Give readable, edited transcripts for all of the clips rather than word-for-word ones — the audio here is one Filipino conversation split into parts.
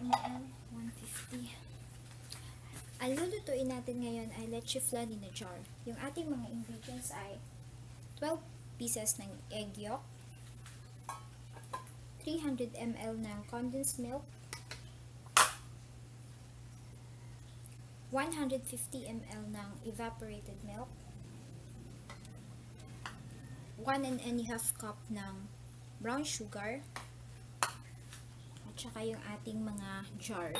ml, 150. Ang lulutuin natin ngayon ay leche flan in a jar. Yung ating mga ingredients ay 12 pieces ng egg yolk, 300 ml ng condensed milk, 150 ml ng evaporated milk, 1½ cup ng brown sugar, at saka yung ating mga jar.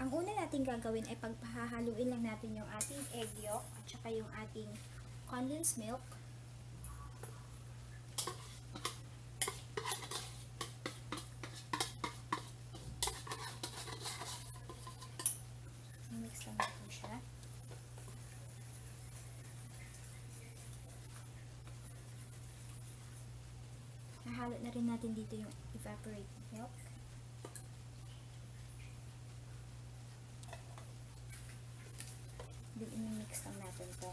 Ang una natin gagawin ay pagpahahaluin lang natin yung ating egg yolk at saka yung ating condensed milk. Mix lang natin siya. Nahalo na rin natin dito yung evaporated milk. Then, i-mix lang natin to.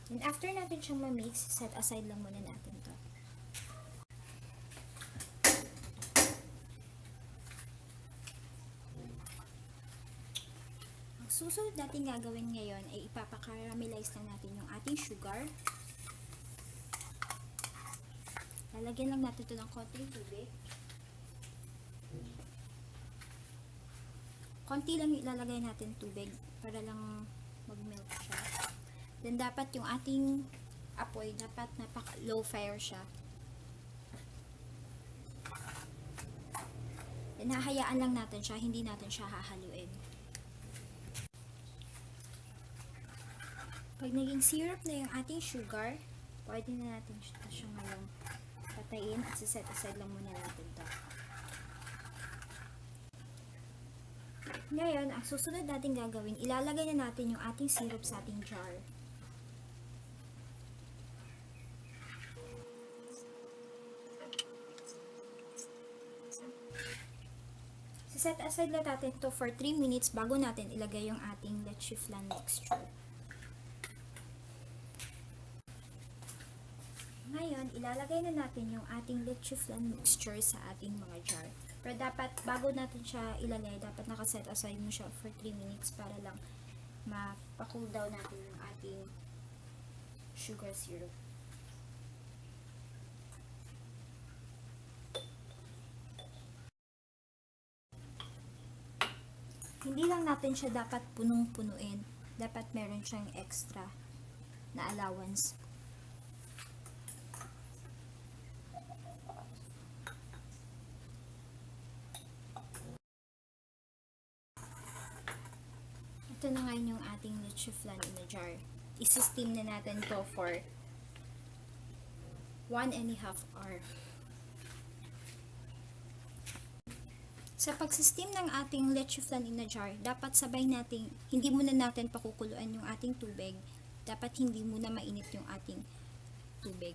And after natin siyang ma-mix, set aside lang muna natin to. Susunod natin gagawin ngayon ay ipapakaramelize lang natin yung ating sugar. Lalagyan lang natin ito ng konting tubig. Konti lang ilalagay natin tubig para lang mag-melt siya. Then dapat yung ating apoy, dapat napaka-low fire siya. Then hahayaan lang natin siya, hindi natin siya hahaluin. Pag naging syrup na yung ating sugar, pwede na natin siya ngayon patayin at set aside lang muna natin to. Ngayon, ang susunod natin gagawin, ilalagay na natin yung ating syrup sa ating jar. Set aside na natin to for 3 minutes bago natin ilagay yung ating leche flan mixture. Ngayon, ilalagay na natin yung ating leche flan mixture sa ating mga jar. Pero dapat, bago natin siya ilalagay, dapat nakaset aside mo siya for 3 minutes para lang mapa-cool down natin yung ating sugar syrup. Hindi lang natin siya dapat punong-punuin. Dapat meron siyang extra na allowance. Ito na ngayon yung ating leche flan in a jar. I-steam na natin to for 1½ hour. Sa pag-steam ng ating leche flan in a jar, dapat sabay natin, hindi muna natin pakukuluan yung ating tubig. Dapat hindi muna mainit yung ating tubig.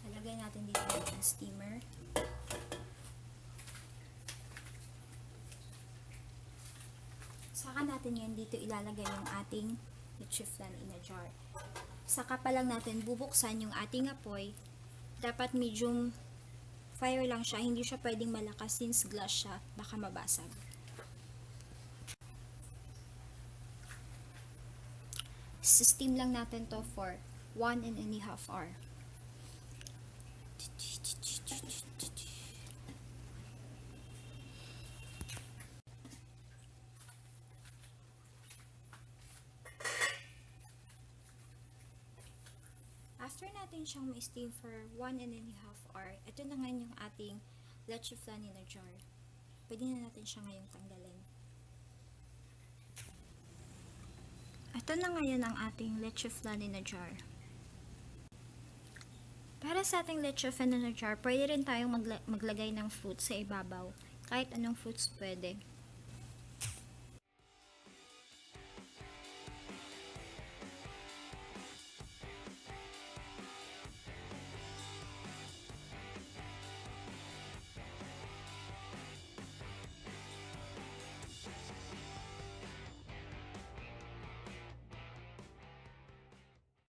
Lalagay natin dito yung steamer. Saka natin yan dito ilalagay yung ating leche flan in a jar. Saka pa lang natin bubuksan yung ating apoy. Dapat medium fire lang siya, hindi siya pwedeng malakas since glass siya, baka mabasag. Steam lang natin to for 1½ hour. After natin siyang ma-steam for 1½ hour, ito na ngayon yung ating leche flan in a jar. Pwede na natin siya ngayong tanggalin. Ito na ngayon ang ating leche flan in a jar. Para sa ating leche flan in a jar, pwede rin tayong maglagay ng fruit sa ibabaw. Kahit anong fruits pwede.